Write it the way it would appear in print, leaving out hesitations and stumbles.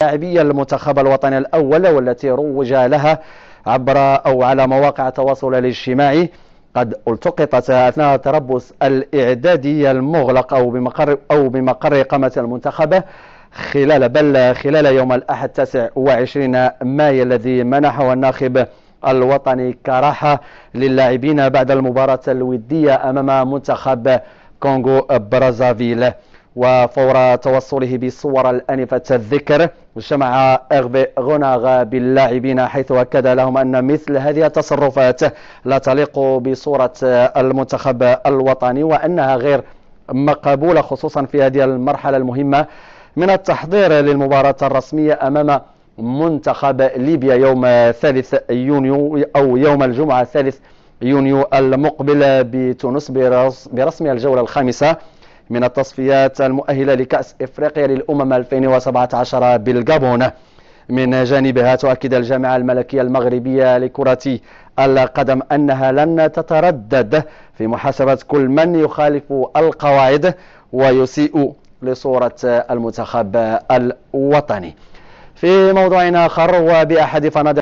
لاعبي المنتخب الوطني الأول والتي روج لها عبر أو على مواقع التواصل الاجتماعي قد التقطت أثناء تربص الإعدادي المغلق أو بمقر إقامة المنتخب خلال يوم الأحد 29 مايو الذي منحه الناخب الوطني كراحة للاعبين بعد المباراة الودية أمام منتخب كونغو برازافيل. وفور توصله بالصور الآنفة الذكر جمع إغبي غوناغ باللاعبين حيث أكد لهم أن مثل هذه التصرفات لا تليق بصورة المنتخب الوطني وأنها غير مقبولة خصوصا في هذه المرحلة المهمة من التحضير للمباراة الرسمية أمام منتخب ليبيا يوم 3 يونيو أو يوم الجمعة 3 يونيو المقبل بتونس برسم الجولة الخامسة من التصفيات المؤهلة لكأس إفريقيا للأمم 2017 بالغابون. من جانبها تؤكد الجامعة الملكية المغربية لكرة القدم أنها لن تتردد في محاسبة كل من يخالف القواعد ويسيء لصورة المنتخب الوطني. في موضوع آخر وبأحد فنادق